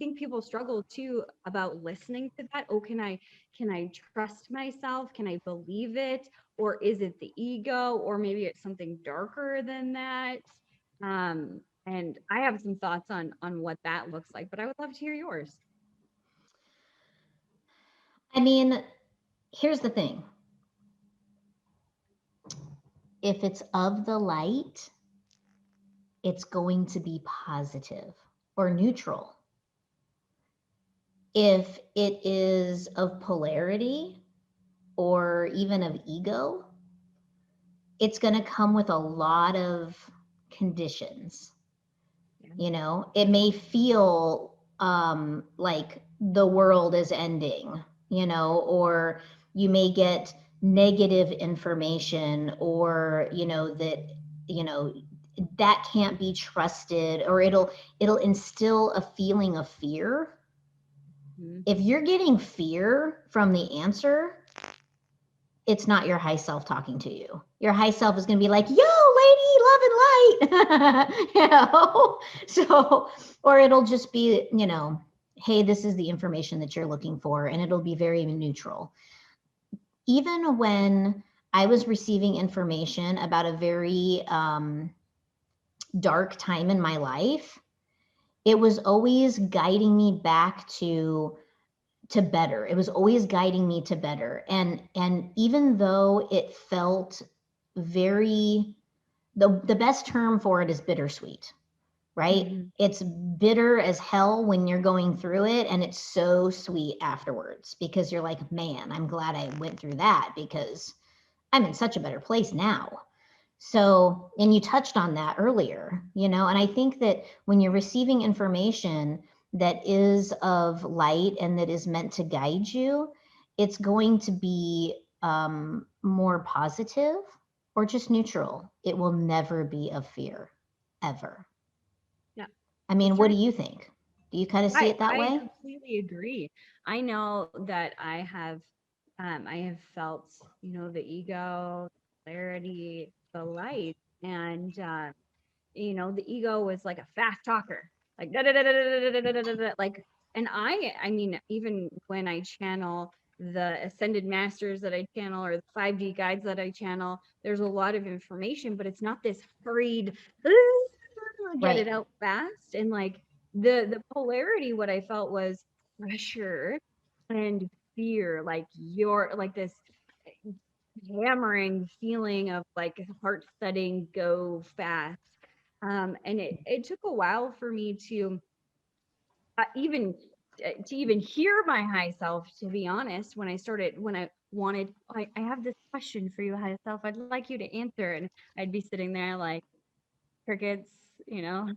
think people struggle too about listening to that. Oh, can I trust myself? Can I believe it? Or is it the ego? Or maybe it's something darker than that. And I have some thoughts on what that looks like, but I would love to hear yours. I mean, here's the thing. If it's of the light, it's going to be positive or neutral. If it is of polarity or even of ego, it's going to come with a lot of conditions. Yeah. You know, it may feel like the world is ending, you know, or you may get negative information, or, you know, that can't be trusted, or it'll instill a feeling of fear. Mhm. If you're getting fear from the answer, it's not your high self talking to you. Your high self is going to be like, yo, lady, love and light. You know? So, or it'll just be, hey, this is the information that you're looking for. And it'll be very neutral. Even when I was receiving information about a very dark time in my life, it was always guiding me back to better. It was always guiding me to better. And even though it felt very, the best term for it is bittersweet, right? Mhm. It's bitter as hell when you're going through it, and it's so sweet afterwards, because you're like, man, I'm glad I went through that, because I'm in such a better place now. So, and you touched on that earlier, and I think that when you're receiving information that is of light and that is meant to guide you, it's going to be more positive or just neutral. It will never be of fear, ever. Yeah, I mean, that's what do right. you think? Do you kind of see it that I way? completely agree. I know that I have felt, the ego, clarity, the light, and the ego was like a fast talker, like da da da da da da da da da da, like, and I mean, even when I channel the ascended masters that I channel or the 5D guides that I channel, there's a lot of information, but it's not this hurried get Right. it out fast. And like the polarity, what I felt was pressure and fear, like you're like this hammering feeling of like heart setting, go fast. And it took a while for me even to even hear my high self, to be honest. When I wanted, I have this question for you, high self, I'd like you to answer. And I'd be sitting there like crickets, you know,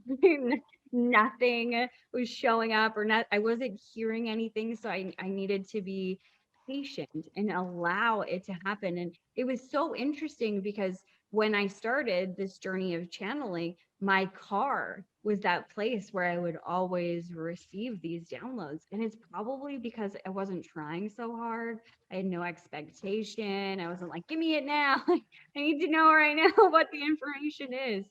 nothing was showing up, or not. I wasn't hearing anything. So I needed to be patient and allow it to happen. And it was so interesting because when I started this journey of channeling, my car was that place where I would always receive these downloads. And it's probably because I wasn't trying so hard. I had no expectation. I wasn't like, give me it now. I need to know right now what the information is.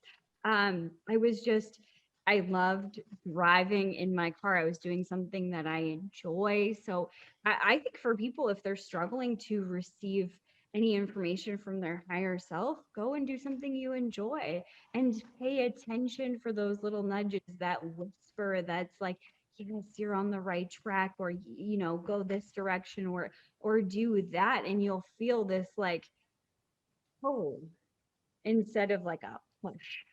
I was just, I loved driving in my car. I was doing something that I enjoy. So I think for people, if they're struggling to receive any information from their higher self, go and do something you enjoy and pay attention for those little nudges, that whisper that's like, yes, you're on the right track, or go this direction, or do that, and you'll feel this like, oh, instead of like a push.